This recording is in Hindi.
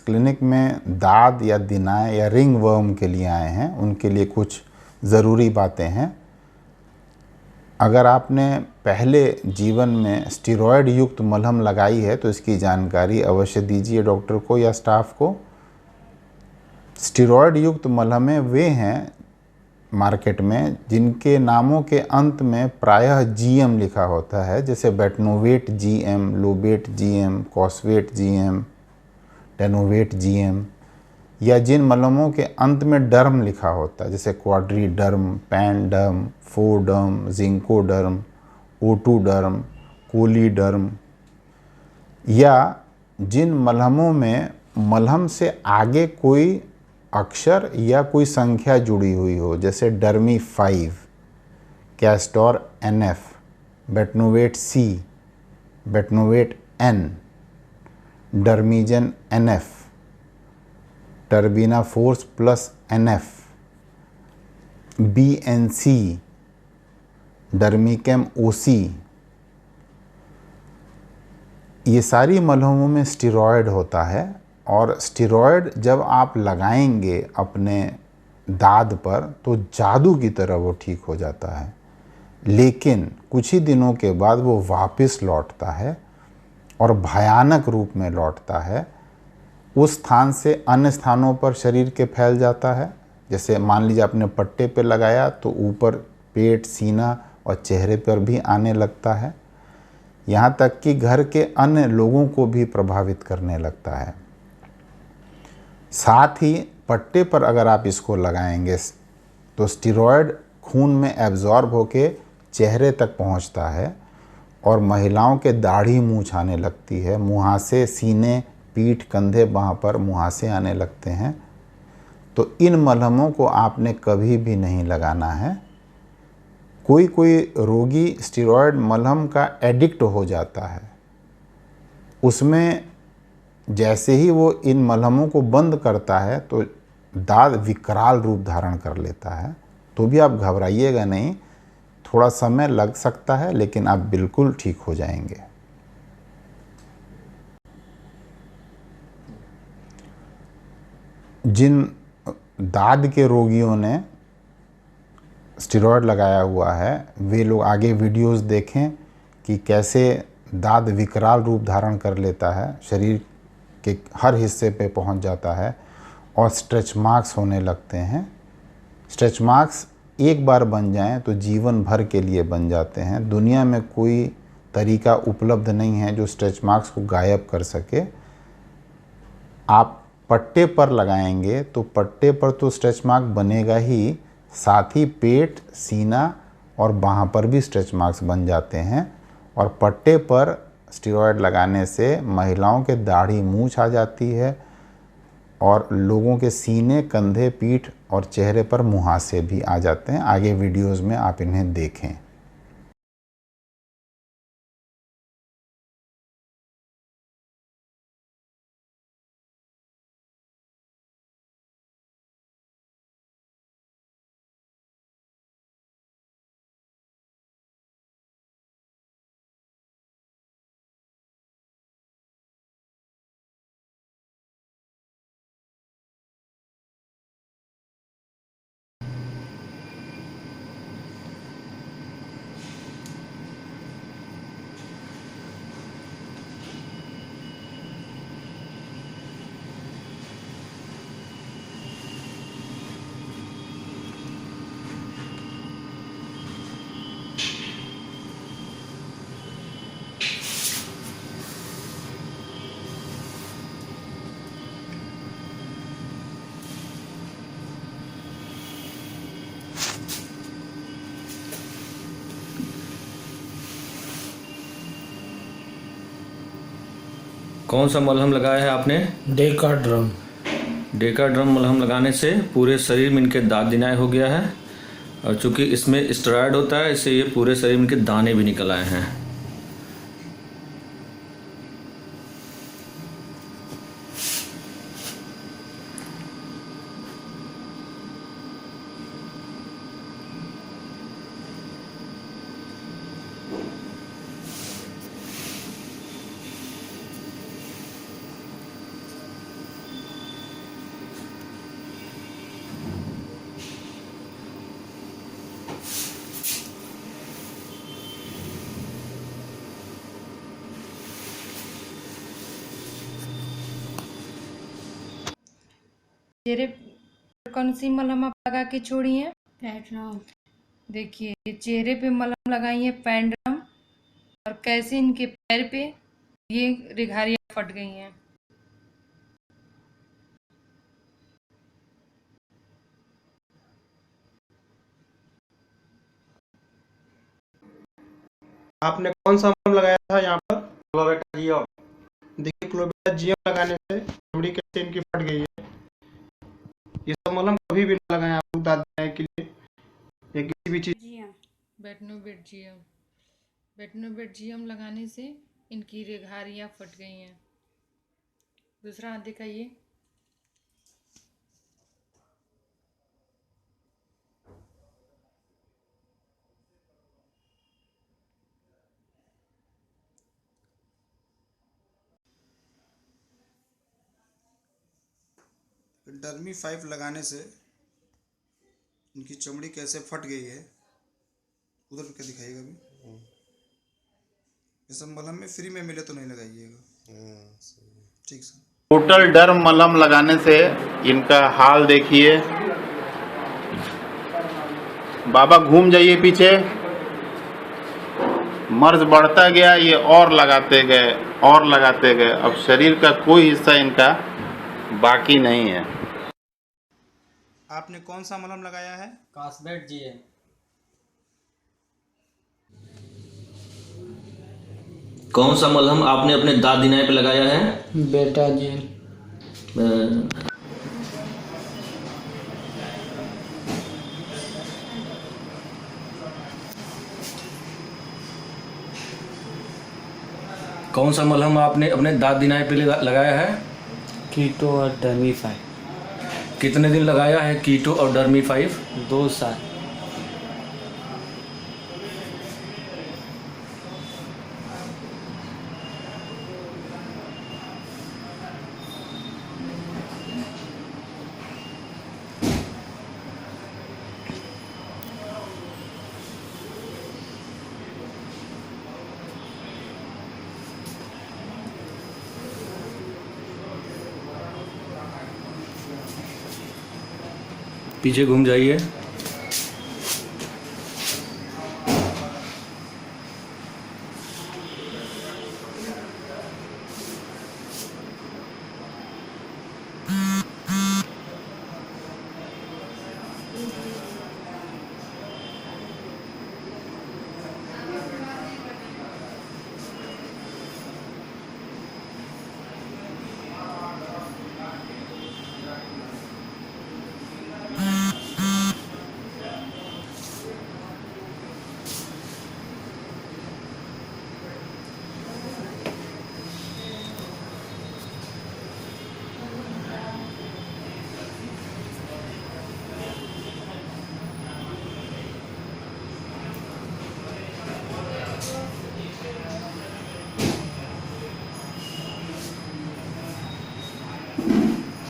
क्लिनिक में दाद या दिनाय या रिंग वर्म के लिए आए हैं, उनके लिए कुछ ज़रूरी बातें हैं। अगर आपने पहले जीवन में स्टेरॉयड युक्त मलहम लगाई है तो इसकी जानकारी अवश्य दीजिए डॉक्टर को या स्टाफ को। स्टेरॉयड युक्त मलहमें वे हैं मार्केट में जिनके नामों के अंत में प्रायः जीएम लिखा होता है, जैसे Betnovate GM, Lobate GM, Cosvate GM, Tenovate GM, या जिन मलहमों के अंत में डर्म लिखा होता है, जैसे क्वाड्रीडर्म, पैनडर्म, फोडर्म, जिंकोडर्म, ओटूडर्म, कोलीडर्म, या जिन मलहमों में मलहम से आगे कोई अक्षर या कोई संख्या जुड़ी हुई हो, जैसे Dermi 5, Castor NF, Betnovate C, Betnovate N, Dermigen NF, Terbinaforce plus NF, BNC, Dermikem OC। ये सारी मलहमों में स्टेरॉयड होता है और स्टेरॉयड जब आप लगाएंगे अपने दाद पर तो जादू की तरह वो ठीक हो जाता है, लेकिन कुछ ही दिनों के बाद वो वापस लौटता है और भयानक रूप में लौटता है। उस स्थान से अन्य स्थानों पर शरीर के फैल जाता है। जैसे मान लीजिए आपने पट्टे पे लगाया तो ऊपर पेट, सीना और चेहरे पर भी आने लगता है। यहाँ तक कि घर के अन्य लोगों को भी प्रभावित करने लगता है। साथ ही पट्टे पर अगर आप इसको लगाएंगे तो स्टेरॉयड खून में एब्जॉर्ब होके चेहरे तक पहुँचता है और महिलाओं के दाढ़ी मूंछ आने लगती है, मुहासे, सीने, पीठ, कंधे, बाह पर मुहासे आने लगते हैं। तो इन मलहमों को आपने कभी भी नहीं लगाना है। कोई कोई रोगी स्टेरॉयड मलहम का एडिक्ट हो जाता है, उसमें जैसे ही वो इन मलहमों को बंद करता है तो दाद विकराल रूप धारण कर लेता है। तो भी आप घबराइएगा नहीं, थोड़ा समय लग सकता है लेकिन आप बिल्कुल ठीक हो जाएंगे। जिन दाद के रोगियों ने स्टेरॉयड लगाया हुआ है वे लोग आगे वीडियोस देखें कि कैसे दाद विकराल रूप धारण कर लेता है, शरीर के हर हिस्से पे पहुंच जाता है और स्ट्रेच मार्क्स होने लगते हैं। स्ट्रेच मार्क्स एक बार बन जाएं तो जीवन भर के लिए बन जाते हैं। दुनिया में कोई तरीका उपलब्ध नहीं है जो स्ट्रेच मार्क्स को गायब कर सके। आप पट्टे पर लगाएंगे तो पट्टे पर तो स्ट्रेच मार्क बनेगा ही, साथ ही पेट, सीना और बाह पर भी स्ट्रेच मार्क्स बन जाते हैं। और पट्टे पर स्टेरॉयड लगाने से महिलाओं के दाढ़ी मूंछ आ जाती है और लोगों के सीने, कंधे, पीठ और चेहरे पर मुहासे भी आ जाते हैं। आगे वीडियोस में आप इन्हें देखें। कौन सा मलहम लगाया है आपने? डेकाड्रम। डेकाड्रम मलहम लगाने से पूरे शरीर में इनके दाद दिनाय हो गया है और चूंकि इसमें स्टेरॉयड होता है इससे ये पूरे शरीर में इनके दाने भी निकल आए हैं। चेहरे पर कौन सी मलहम आप लगा के छोड़ी हैं? पैड्रम। देखिए ये चेहरे पे मलहम लगाई है पैंड्रम, और कैसे इनके पैर पे ये रिघारियाँ फट गई हैं। आपने कौन सा मलहम लगाया था यहाँ पर? क्लोबेटाजियम। देखिए क्लोबेटाजियम लगाने से चमड़ी कैसे इनकी फट गई है। ये सब मलहम कभी भी ना लगाएं आप लोग दांत दिखाने के लिए या किसी भी चीज। बेटनोबेटजियम लगाने से इनकी रिघारियाँ फट गई हैं। दूसरा हाथ दिखाइए। डर्मी 5 लगाने से इनकी चमड़ी कैसे फट गई है, उधर क्या दिखाइएगा अभी। ये सब मलहम में फ्री में मिले तो नहीं लगाइएगा। ठीक सर। टोटल डर्म मलहम लगाने से इनका हाल देखिए। बाबा घूम जाइए पीछे। मर्ज बढ़ता गया, ये और लगाते गए अब शरीर का कोई हिस्सा इनका बाकी नहीं है। आपने कौन सा मलहम लगाया है? कास्बेट जीएम। कौन सा मलहम आपने अपने दांत दिनाए पे लगाया है? बेटा जेल। कौन सा मलहम आपने अपने दांत दिनाए पे लगाया है? कीटो और डर्मी 5। कितने दिन लगाया है कीटो और डर्मी 5? 2 साल। पीछे घूम जाइए।